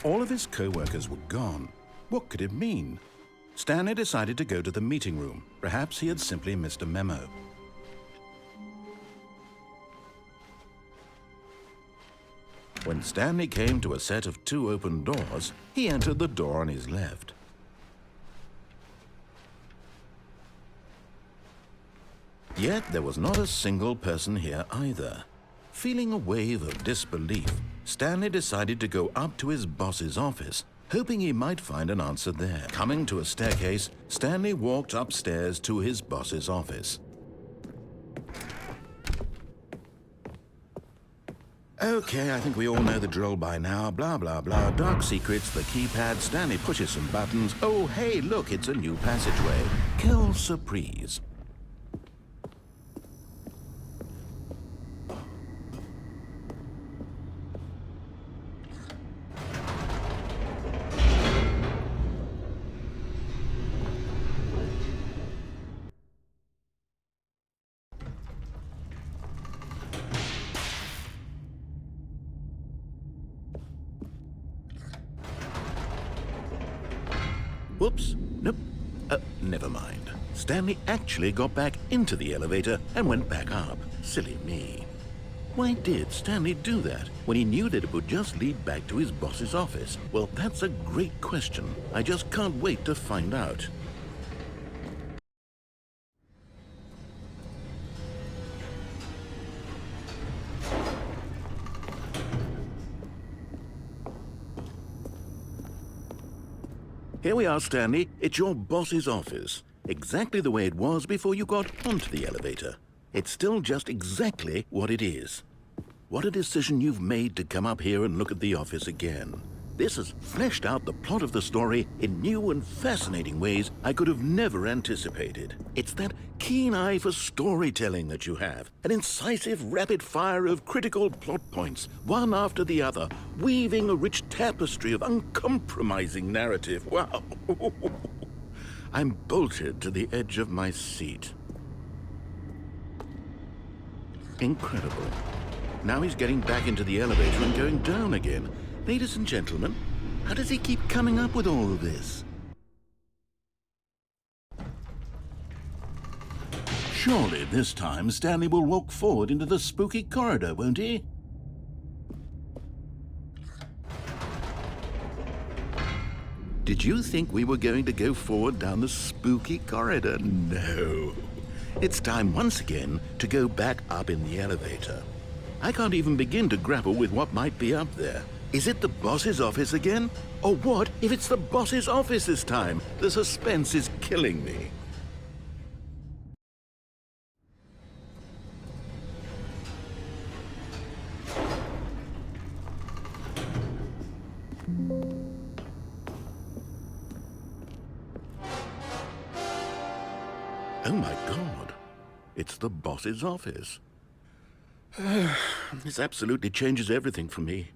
All of his co-workers were gone. What could it mean? Stanley decided to go to the meeting room. Perhaps he had simply missed a memo. When Stanley came to a set of 2 open doors, he entered the door on his left. Yet there was not a single person here either. Feeling a wave of disbelief, Stanley decided to go up to his boss's office, hoping he might find an answer there. Coming to a staircase, Stanley walked upstairs to his boss's office. Okay, I think we all know the drill by now. Blah, blah, blah. Dark secrets, the keypad. Stanley pushes some buttons. Oh, hey, look, it's a new passageway. Quelle surprise. Whoops. Nope. Never mind. Stanley actually got back into the elevator and went back up. Silly me. Why did Stanley do that when he knew that it would just lead back to his boss's office? Well, that's a great question. I just can't wait to find out. Here we are, Stanley. It's your boss's office. Exactly the way it was before you got onto the elevator. It's still just exactly what it is. What a decision you've made to come up here and look at the office again. This has fleshed out the plot of the story in new and fascinating ways I could have never anticipated. It's that keen eye for storytelling that you have, an incisive rapid fire of critical plot points, one after the other, weaving a rich tapestry of uncompromising narrative. Wow! I'm bolted to the edge of my seat. Incredible. Now he's getting back into the elevator and going down again. Ladies and gentlemen, how does he keep coming up with all of this? Surely this time Stanley will walk forward into the spooky corridor, won't he? Did you think we were going to go forward down the spooky corridor? No. It's time once again to go back up in the elevator. I can't even begin to grapple with what might be up there. Is it the boss's office again? Or what if it's the boss's office this time? The suspense is killing me. Oh my God, it's the boss's office. This absolutely changes everything for me.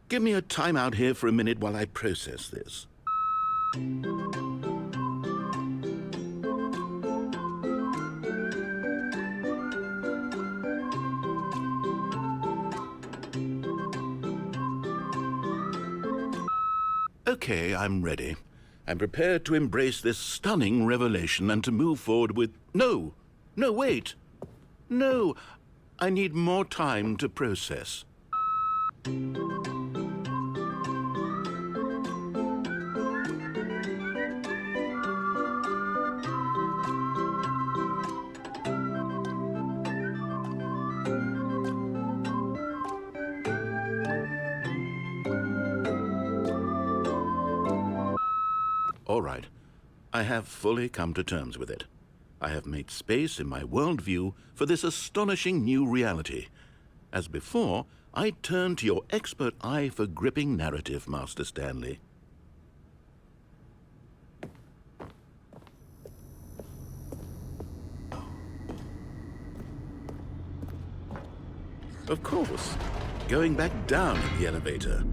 Give me a time out here for a minute while I process this. Okay, I'm ready. I'm prepared to embrace this stunning revelation and to move forward with... No! No, wait! No! I need more time to process. All right. I have fully come to terms with it. I have made space in my worldview for this astonishing new reality. As before, I turn to your expert eye for gripping narrative, Master Stanley. Of course. Going back down in the elevator.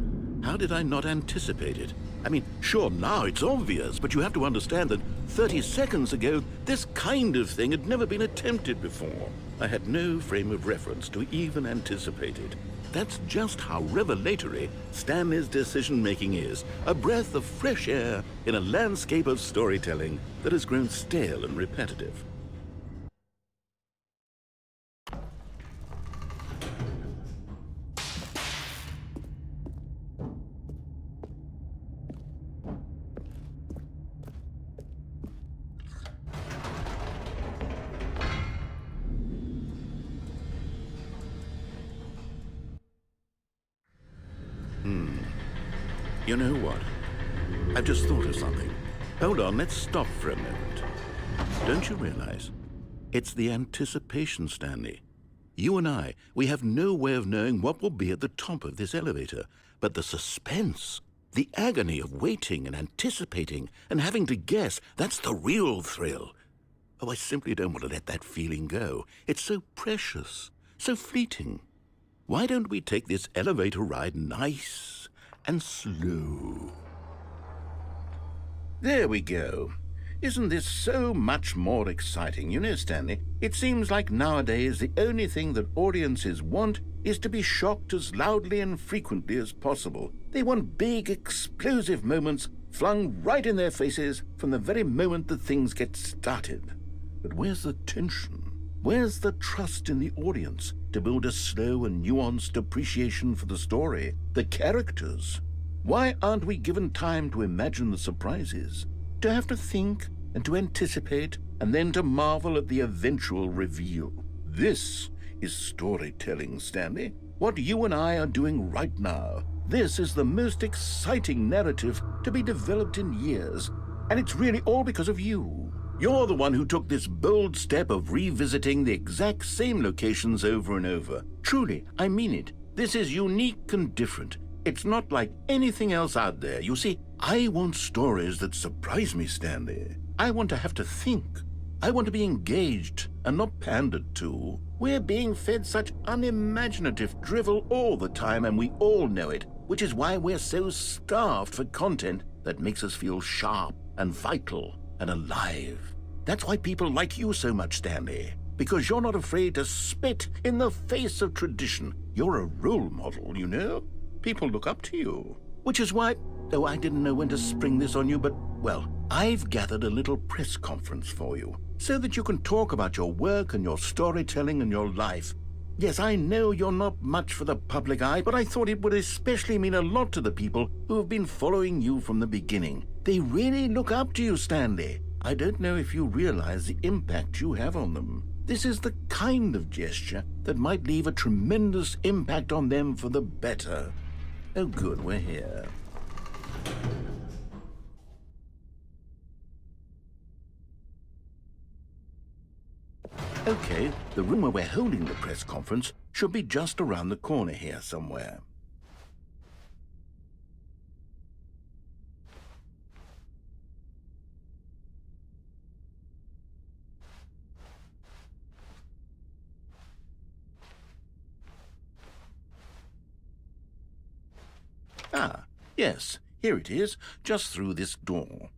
How did I not anticipate it? I mean, sure, now it's obvious, but you have to understand that 30 seconds ago, this kind of thing had never been attempted before. I had no frame of reference to even anticipate it. That's just how revelatory Stanley's decision-making is. A breath of fresh air in a landscape of storytelling that has grown stale and repetitive. You know what? I've just thought of something. Hold on, let's stop for a moment. Don't you realize? It's the anticipation, Stanley. You and I, we have no way of knowing what will be at the top of this elevator. But the suspense, the agony of waiting and anticipating and having to guess, that's the real thrill. Oh, I simply don't want to let that feeling go. It's so precious, so fleeting. Why don't we take this elevator ride nice and slow? There we go. Isn't this so much more exciting? You know, Stanley, it seems like nowadays the only thing that audiences want is to be shocked as loudly and frequently as possible. They want big, explosive moments flung right in their faces from the very moment that things get started. But where's the tension? Where's the trust in the audience to build a slow and nuanced appreciation for the story, the characters? Why aren't we given time to imagine the surprises, to have to think and to anticipate, and then to marvel at the eventual reveal? This is storytelling, Stanley. What you and I are doing right now. This is the most exciting narrative to be developed in years, and it's really all because of you. You're the one who took this bold step of revisiting the exact same locations over and over. Truly, I mean it. This is unique and different. It's not like anything else out there. You see, I want stories that surprise me, Stanley. I want to have to think. I want to be engaged and not pandered to. We're being fed such unimaginative drivel all the time, and we all know it, which is why we're so starved for content that makes us feel sharp and vital and alive. That's why people like you so much, Stanley, because you're not afraid to spit in the face of tradition. You're a role model, you know? People look up to you. Which is why, though I didn't know when to spring this on you, but, well, I've gathered a little press conference for you so that you can talk about your work and your storytelling and your life. Yes, I know you're not much for the public eye, but I thought it would especially mean a lot to the people who have been following you from the beginning. They really look up to you, Stanley. I don't know if you realize the impact you have on them. This is the kind of gesture that might leave a tremendous impact on them for the better. Oh, good, we're here. Okay, the room where we're holding the press conference should be just around the corner here somewhere. Ah, yes, here it is, just through this door.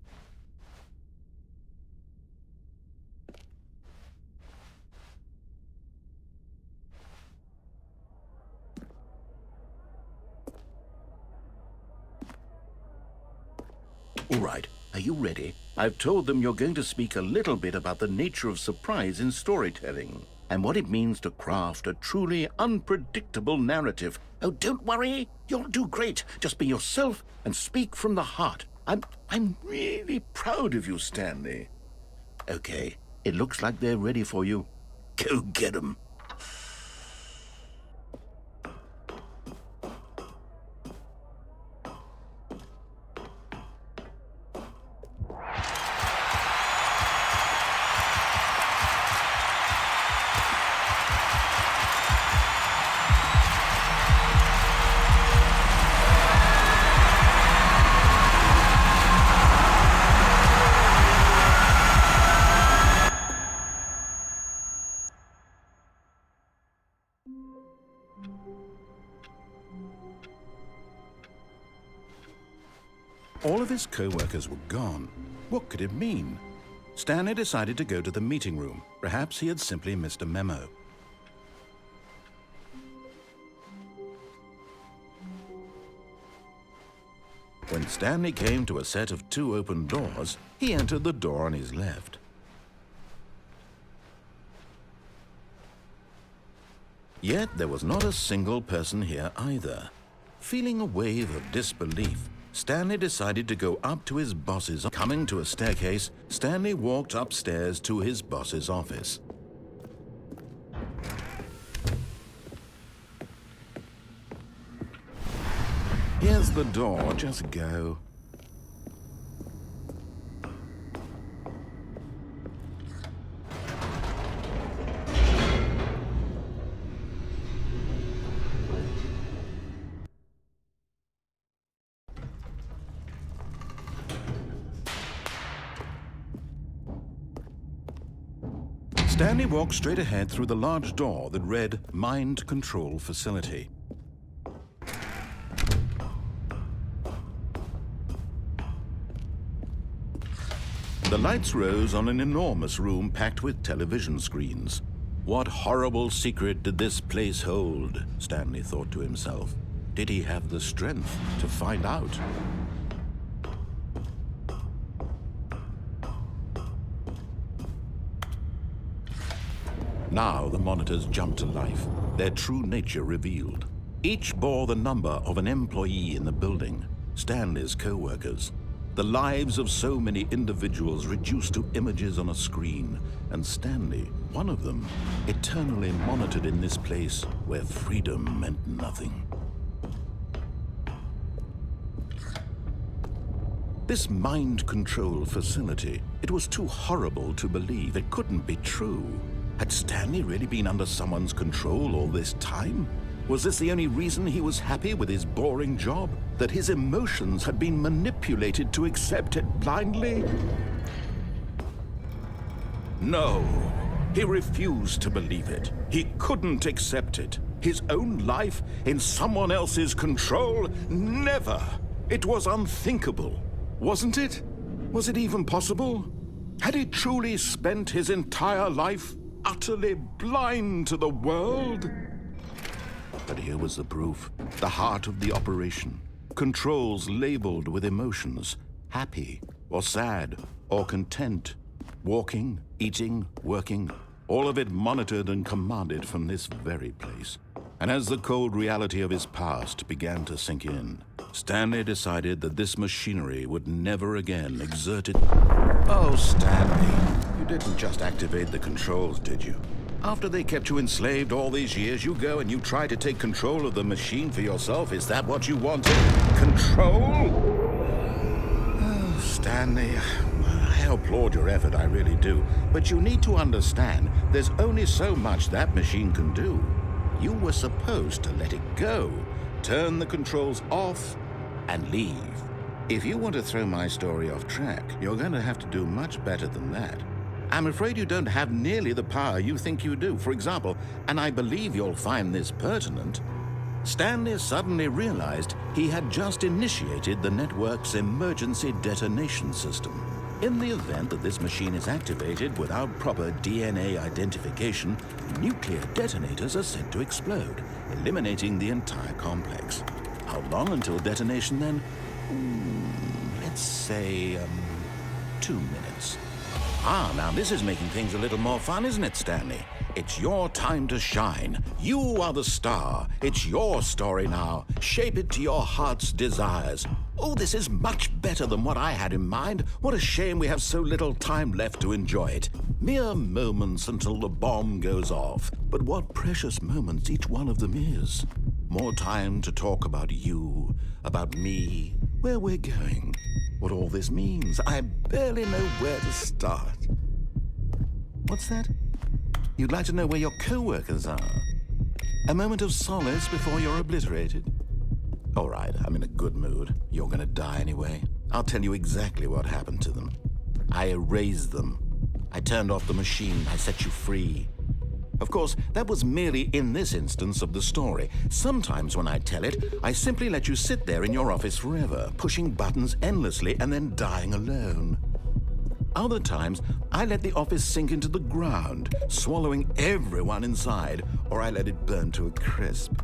All right, are you ready? I've told them you're going to speak a little bit about the nature of surprise in storytelling and what it means to craft a truly unpredictable narrative. Oh, don't worry, you'll do great. Just be yourself and speak from the heart. I'm really proud of you, Stanley. Okay, it looks like they're ready for you. Go get 'em. All of his co-workers were gone. What could it mean? Stanley decided to go to the meeting room. Perhaps he had simply missed a memo. When Stanley came to a set of 2 open doors, he entered the door on his left. Yet there was not a single person here either. Feeling a wave of disbelief, Stanley decided to go up to his boss's. Coming to a staircase, Stanley walked upstairs to his boss's office. Here's the door, just go. Stanley walked straight ahead through the large door that read Mind Control Facility. The lights rose on an enormous room packed with television screens. What horrible secret did this place hold? Stanley thought to himself. Did he have the strength to find out? Now the monitors jumped to life, their true nature revealed. Each bore the number of an employee in the building, Stanley's co-workers. The lives of so many individuals reduced to images on a screen, and Stanley, one of them, eternally monitored in this place where freedom meant nothing. This mind control facility, it was too horrible to believe. It couldn't be true. Had Stanley really been under someone's control all this time? Was this the only reason he was happy with his boring job? That his emotions had been manipulated to accept it blindly? No, he refused to believe it. He couldn't accept it. His own life in someone else's control? Never! It was unthinkable, wasn't it? Was it even possible? Had he truly spent his entire life utterly blind to the world? But here was the proof, the heart of the operation. Controls labeled with emotions, happy or sad or content. Walking, eating, working, all of it monitored and commanded from this very place. And as the cold reality of his past began to sink in, Stanley decided that this machinery would never again exert it. Oh, Stanley, you didn't just activate the controls, did you? After they kept you enslaved all these years, you go and you try to take control of the machine for yourself. Is that what you wanted? Control? Oh, Stanley, I applaud your effort, I really do. But you need to understand, there's only so much that machine can do. You were supposed to let it go, turn the controls off, and leave. If you want to throw my story off track, you're going to have to do much better than that. I'm afraid you don't have nearly the power you think you do. For example, and I believe you'll find this pertinent, Stanley suddenly realized he had just initiated the network's emergency detonation system. In the event that this machine is activated without proper DNA identification, nuclear detonators are said to explode, eliminating the entire complex. How long until detonation then? Let's say, 2 minutes. Ah, now this is making things a little more fun, isn't it, Stanley? It's your time to shine. You are the star. It's your story now. Shape it to your heart's desires. Oh, this is much better than what I had in mind. What a shame we have so little time left to enjoy it. Mere moments until the bomb goes off. But what precious moments each one of them is. More time to talk about you, about me, where we're going, what all this means. I barely know where to start. What's that? You'd like to know where your co-workers are? A moment of solace before you're obliterated? All right, I'm in a good mood. You're gonna die anyway. I'll tell you exactly what happened to them. I erased them. I turned off the machine. I set you free. Of course, that was merely in this instance of the story. Sometimes when I tell it, I simply let you sit there in your office forever, pushing buttons endlessly and then dying alone. Other times, I let the office sink into the ground, swallowing everyone inside, or I let it burn to a crisp.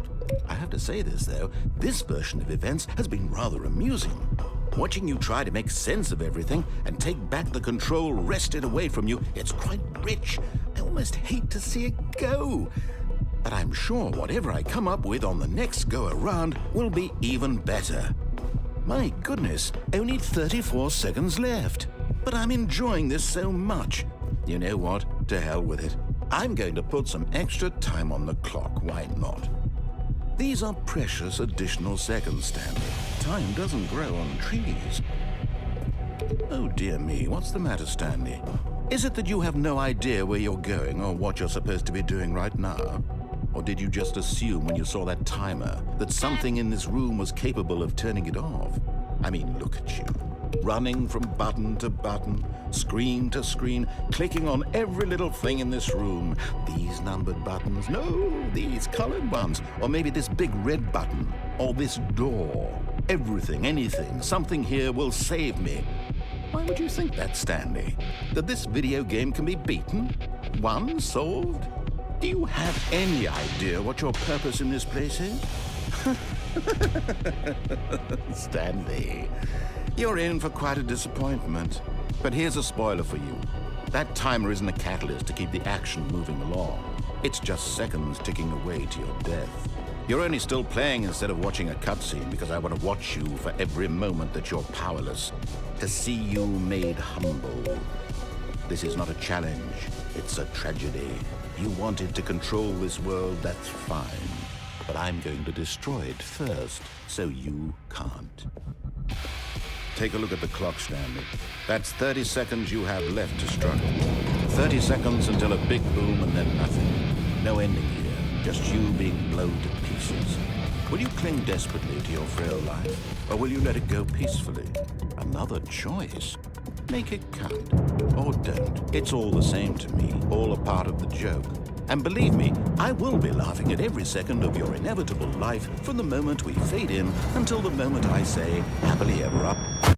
I have to say this, though, this version of events has been rather amusing. Watching you try to make sense of everything and take back the control wrested away from you, it's quite rich. I almost hate to see it go. But I'm sure whatever I come up with on the next go-around will be even better. My goodness, only 34 seconds left. But I'm enjoying this so much. You know what? To hell with it. I'm going to put some extra time on the clock. Why not? These are precious additional seconds, Stanley. Time doesn't grow on trees. Oh dear me, what's the matter, Stanley? Is it that you have no idea where you're going or what you're supposed to be doing right now? Or did you just assume when you saw that timer that something in this room was capable of turning it off? I mean, look at you. Running from button to button, screen to screen, clicking on every little thing in this room. These numbered buttons, no, these colored ones. Or maybe this big red button, or this door. Everything, anything, something here will save me. Why would you think that, Stanley? That this video game can be beaten? Won? Solved? Do you have any idea what your purpose in this place is? Stanley, you're in for quite a disappointment. But here's a spoiler for you. That timer isn't a catalyst to keep the action moving along. It's just seconds ticking away to your death. You're only still playing instead of watching a cutscene because I want to watch you for every moment that you're powerless, to see you made humble. This is not a challenge, it's a tragedy. You wanted to control this world, that's fine. But I'm going to destroy it first, so you can't. Take a look at the clock, Stanley. That's 30 seconds you have left to struggle. 30 seconds until a big boom and then nothing. No ending here, just you being blown to pieces. Will you cling desperately to your frail life, or will you let it go peacefully? Another choice. Make it count. Or don't. It's all the same to me, all a part of the joke. And believe me, I will be laughing at every second of your inevitable life from the moment we fade in until the moment I say, happily ever after.